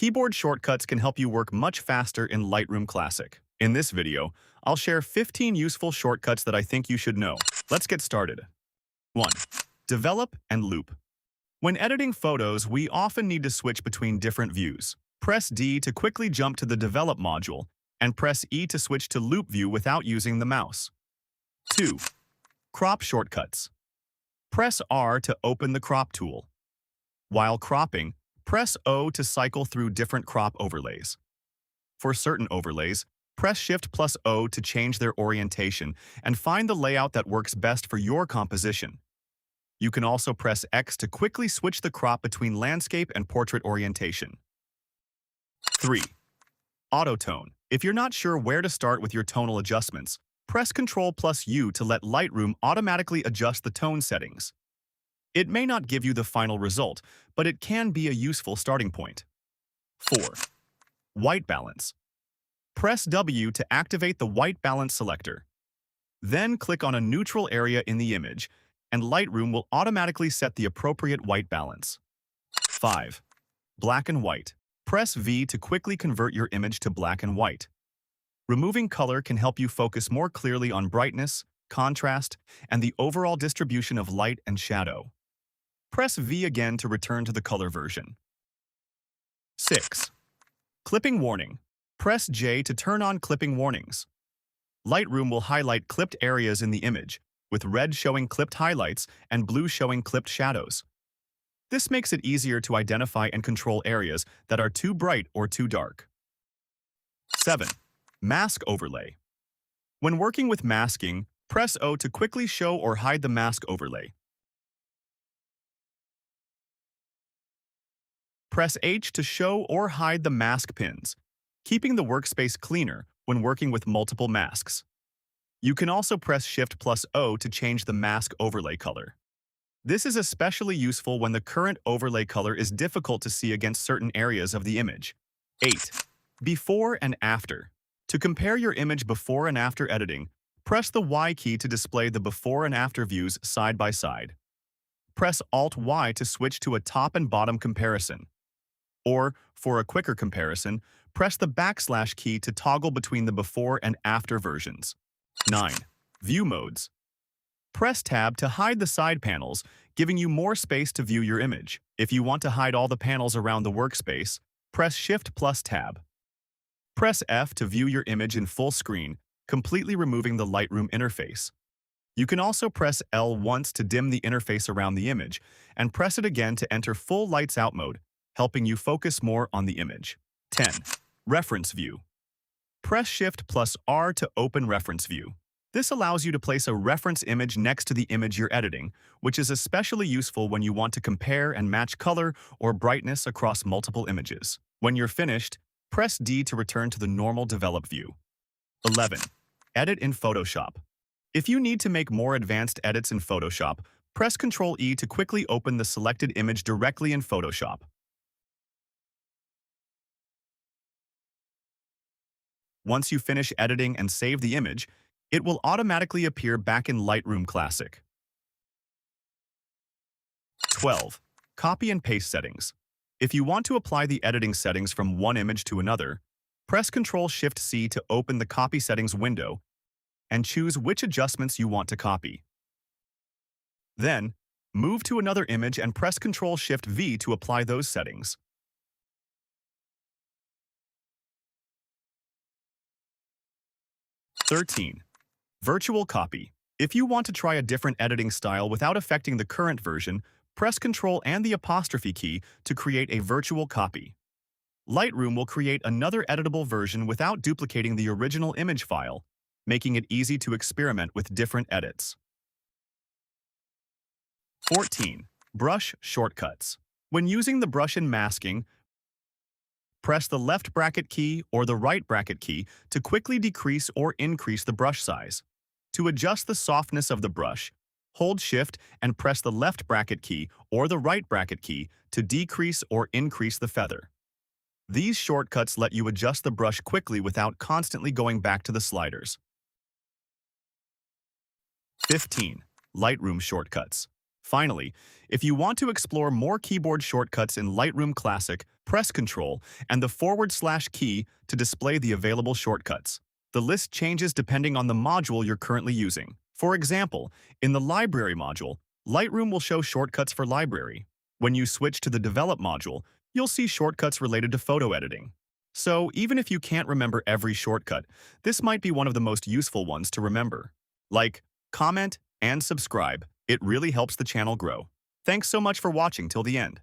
Keyboard shortcuts can help you work much faster in Lightroom Classic. In this video, I'll share 15 useful shortcuts that I think you should know. Let's get started. 1. Develop and loop. When editing photos, we often need to switch between different views. Press D to quickly jump to the Develop module, and press E to switch to Loop view without using the mouse. 2. Crop shortcuts. Press R to open the crop tool. While cropping, press O to cycle through different crop overlays. For certain overlays, press Shift plus O to change their orientation and find the layout that works best for your composition. You can also press X to quickly switch the crop between landscape and portrait orientation. 3. Autotone. If you're not sure where to start with your tonal adjustments, press Ctrl plus U to let Lightroom automatically adjust the tone settings. It may not give you the final result, but it can be a useful starting point. 4. White balance. Press W to activate the white balance selector. Then click on a neutral area in the image, and Lightroom will automatically set the appropriate white balance. 5. Black and white. Press V to quickly convert your image to black and white. Removing color can help you focus more clearly on brightness, contrast, and the overall distribution of light and shadow. Press V again to return to the color version. 6. Clipping warning. Press J to turn on clipping warnings. Lightroom will highlight clipped areas in the image, with red showing clipped highlights and blue showing clipped shadows. This makes it easier to identify and control areas that are too bright or too dark. 7. Mask overlay. When working with masking, press O to quickly show or hide the mask overlay. Press H to show or hide the mask pins, keeping the workspace cleaner when working with multiple masks. You can also press Shift plus O to change the mask overlay color. This is especially useful when the current overlay color is difficult to see against certain areas of the image. 8. Before and after. To compare your image before and after editing, press the Y key to display the before and after views side by side. Press Alt-Y to switch to a top and bottom comparison. Or, for a quicker comparison, press the backslash key to toggle between the before and after versions. 9. View modes. Press Tab to hide the side panels, giving you more space to view your image. If you want to hide all the panels around the workspace, press Shift plus Tab. Press F to view your image in full screen, completely removing the Lightroom interface. You can also press L once to dim the interface around the image, and press it again to enter full lights out mode, helping you focus more on the image. 10. Reference view. Press Shift plus R to open reference view. This allows you to place a reference image next to the image you're editing, which is especially useful when you want to compare and match color or brightness across multiple images. When you're finished, press D to return to the normal develop view. 11. Edit in Photoshop. If you need to make more advanced edits in Photoshop, press Ctrl E to quickly open the selected image directly in Photoshop. Once you finish editing and save the image, it will automatically appear back in Lightroom Classic. 12. Copy and paste settings. If you want to apply the editing settings from one image to another, press Ctrl-Shift-C to open the Copy Settings window and choose which adjustments you want to copy. Then, move to another image and press Ctrl-Shift-V to apply those settings. 13. Virtual copy. If you want to try a different editing style without affecting the current version, press Ctrl and the apostrophe key to create a virtual copy. Lightroom will create another editable version without duplicating the original image file, making it easy to experiment with different edits. 14. Brush shortcuts. When using the brush in masking, press the left bracket key or the right bracket key to quickly decrease or increase the brush size. To adjust the softness of the brush, hold Shift and press the left bracket key or the right bracket key to decrease or increase the feather. These shortcuts let you adjust the brush quickly without constantly going back to the sliders. 15. Lightroom shortcuts. Finally, if you want to explore more keyboard shortcuts in Lightroom Classic, press Ctrl and the / key to display the available shortcuts. The list changes depending on the module you're currently using. For example, in the Library module, Lightroom will show shortcuts for Library. When you switch to the Develop module, you'll see shortcuts related to photo editing. So even if you can't remember every shortcut, this might be one of the most useful ones to remember. Like, comment, and subscribe. It really helps the channel grow. Thanks so much for watching till the end.